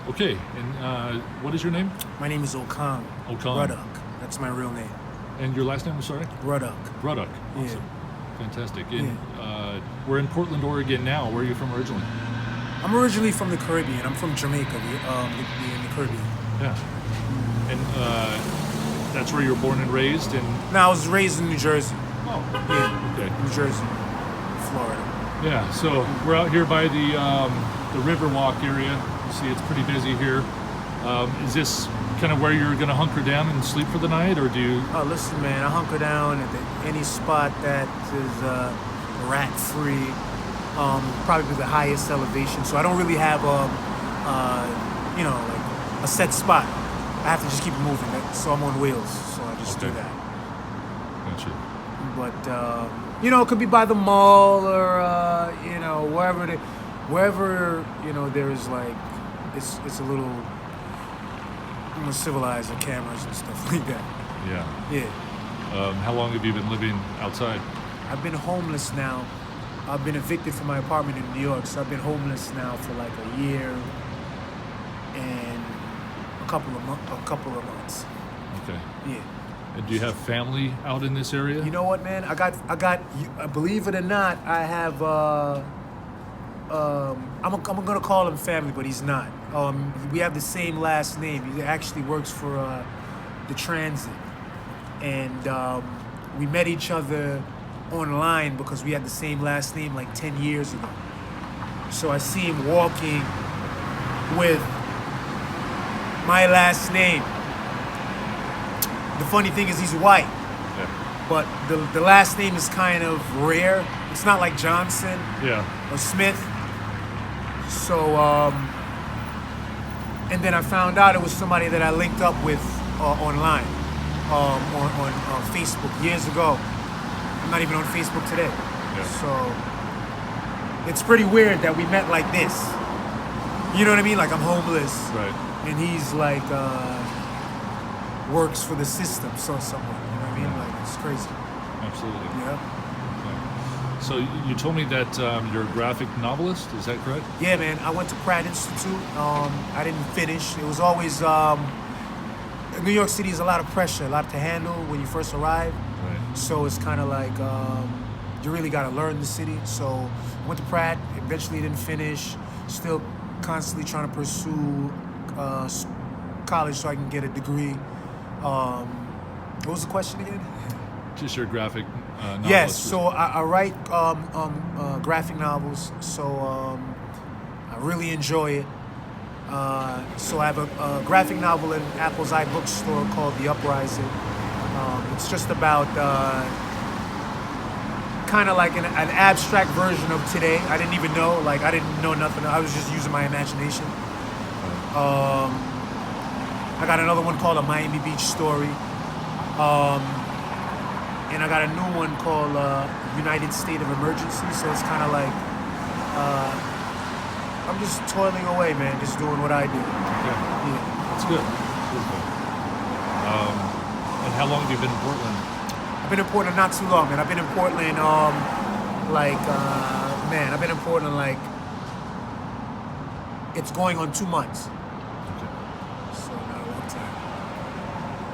Okay, and what is your name? My name is Okang. Okang. Ruddock. That's my real name. And your last name, I'm sorry? Ruddock. Ruddock. Yeah. Awesome. Fantastic. And we're in Portland, Oregon now. Where are you from originally? I'm originally from the Caribbean. I'm from Jamaica, in the Caribbean. Yeah. And that's where you were born and raised? And Now, I was raised in New Jersey. oh, Yeah, okay. New Jersey, Florida. Yeah. So we're out here by the Riverwalk area. You see, it's pretty busy here. Is this kind of where you're going to hunker down and sleep for the night, or do you? Oh, listen, man, I hunker down at any spot that is rat-free, probably the highest elevation. So I don't really have like a set spot. I have to just keep it moving. So I'm on wheels, so I just do Okay. that. Gotcha. But it could be by the mall or wherever there's like it's a little more civilized with cameras and stuff like that. Yeah. Yeah. How long have you been living outside? I've been homeless now. I've been evicted from my apartment in New York, so I've been homeless now for like a year and a couple of months. Okay. Yeah. And do you have family out in this area? You know what, man? I got. Believe it or not, I have. I'm gonna call him family, but he's not. We have the same last name. He actually works for the transit, and we met each other online because we had the same last name like 10 years ago. So I see him walking with my last name. The funny thing is he's white, Yeah. but the last name is kind of rare. It's not like Johnson Yeah. or Smith. So, and then I found out it was somebody that I linked up with online, on Facebook years ago. I'm not even on Facebook today. Yeah. So, it's pretty weird that we met like this. You know what I mean? Like I'm homeless, Right. and he's like works for the system, so somewhere. You know what I mean? Like it's crazy. Absolutely. Yeah. Okay. So you told me that you're a graphic novelist. Is that correct? Yeah, man. I went to Pratt Institute. I didn't finish. It was always New York City is a lot of pressure, a lot to handle when you first arrive. Right. So it's kind of like you really got to learn the city. So went to Pratt. Eventually didn't finish. Still constantly trying to pursue college so I can get a degree. What was the question again? Just your graphic novelist. Yes, so I write graphic novels, so I really enjoy it. So I have a graphic novel in Apple's iBookstore called The Uprising. It's just about kind of like an abstract version of today. I didn't even know, like I didn't know nothing. I was just using my imagination. I got another one called A Miami Beach Story. And I got a new one called United State of Emergency. So it's kind of like I'm just toiling away, man, just doing what I do. Yeah. Yeah. That's good. That's good. And how long have you been in Portland? I've been in Portland not too long, man. I've been in Portland, I've been in Portland like it's going on 2 months. Okay. So not a long time.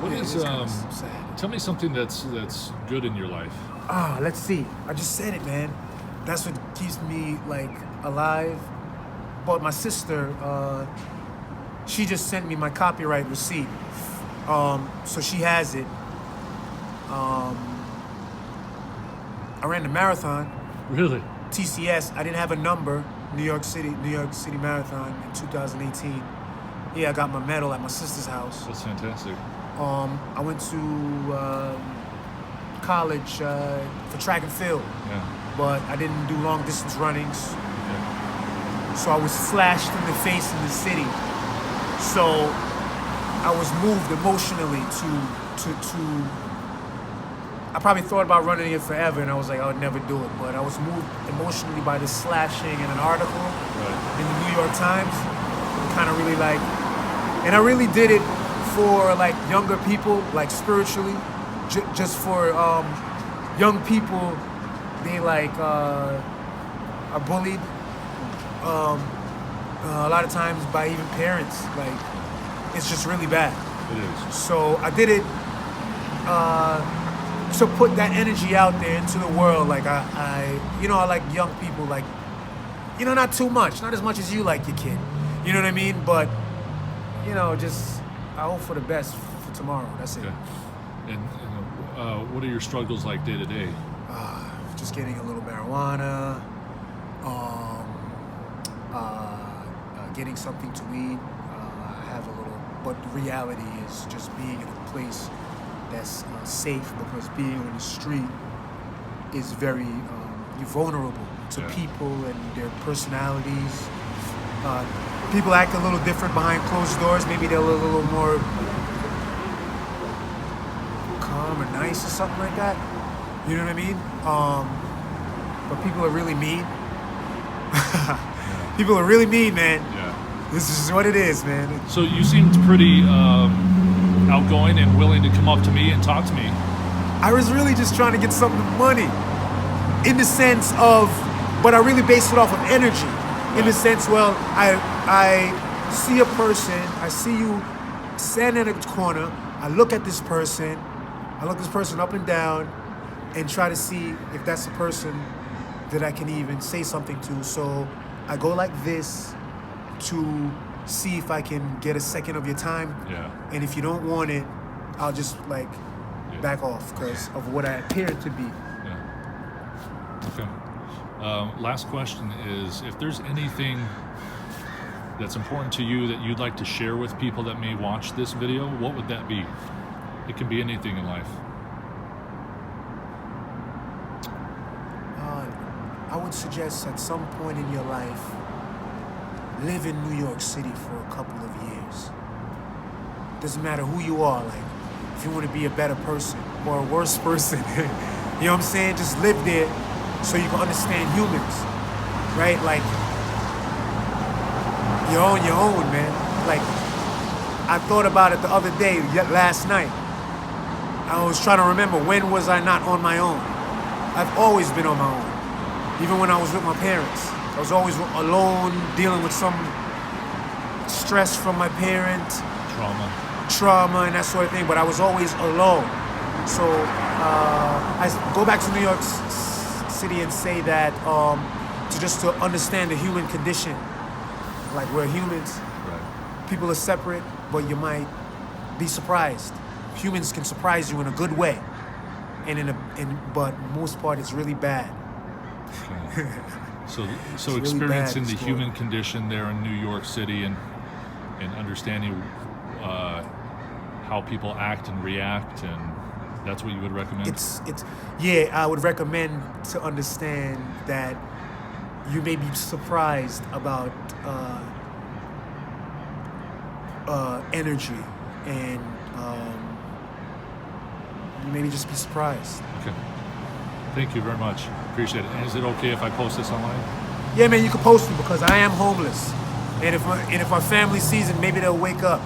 What Yeah, is it's kinda sad. Tell me something that's good in your life. Let's see. I just said it, man. That's what keeps me like alive. But my sister, she just sent me my copyright receipt. So she has it. I ran the marathon, Really? TCS. I didn't have a number. New York City Marathon in 2018. Yeah, I got my medal at my sister's house. That's fantastic. I went to college for track and field, Yeah. but I didn't do long distance runnings. Okay. So I was slashed in the face in the city. So I was moved emotionally to I probably thought about running it forever, and I was like, I would never do it. But I was moved emotionally by this slashing in an article Right. in the New York Times. Kind of really like, and I really did it for like younger people, like spiritually, just for young people. They like are bullied. A lot of times by even parents. Like, it's just really bad. It is. So I did it to put that energy out there into the world. Like I like young people. Like, not too much, not as much as you like your kid. You know what I mean? But just I hope for the best for tomorrow. That's it. Okay. And what are your struggles like day to day? Just getting a little marijuana, getting something to eat. I have a little, but the reality is just being in a place that's safe, because being on the street is very you're vulnerable to people and their personalities. People act a little different behind closed doors. Maybe they're a little more calm or nice or something like that. You know what I mean? But people are really mean. People are really mean, man. Yeah. This is what it is, man. So you seemed pretty outgoing and willing to come up to me and talk to me. I was really just trying to get some money, in the sense of, but I really based it off of energy. In the sense, well, I see a person, I see you standing at a corner, I look at this person, up and down, and try to see if that's a person that I can even say something to. So I go like this to see if I can get a second of your time. Yeah. And if you don't want it, I'll just back off because of what I appear to be. Yeah. Okay. Last question is, if there's anything that's important to you that you'd like to share with people that may watch this video, what would that be? It can be anything in life. I would suggest at some point in your life, live in New York City for a couple of years. Doesn't matter who you are, like, if you want to be a better person or a worse person, you know what I'm saying? Just live there so you can understand humans, right? Like, you're on your own, man. Like, I thought about it the other day, last night. I was trying to remember, when was I not on my own? I've always been on my own. Even when I was with my parents, I was always alone, dealing with some stress from my parents. Trauma and that sort of thing, but I was always alone. So I go back to New York City and say that to understand the human condition. Like, we're humans. Right. People are separate, but you might be surprised. Humans can surprise you in a good way, but most part it's really bad. Okay. So really experiencing bad the human condition there in New York City and understanding how people act and react, and that's what you would recommend? I would recommend to understand that you may be surprised about energy, and you maybe just be surprised. Okay. Thank you very much. Appreciate it. And is it okay if I post this online? Yeah, man, you can post it, because I am homeless. And if my family sees it, maybe they'll wake up.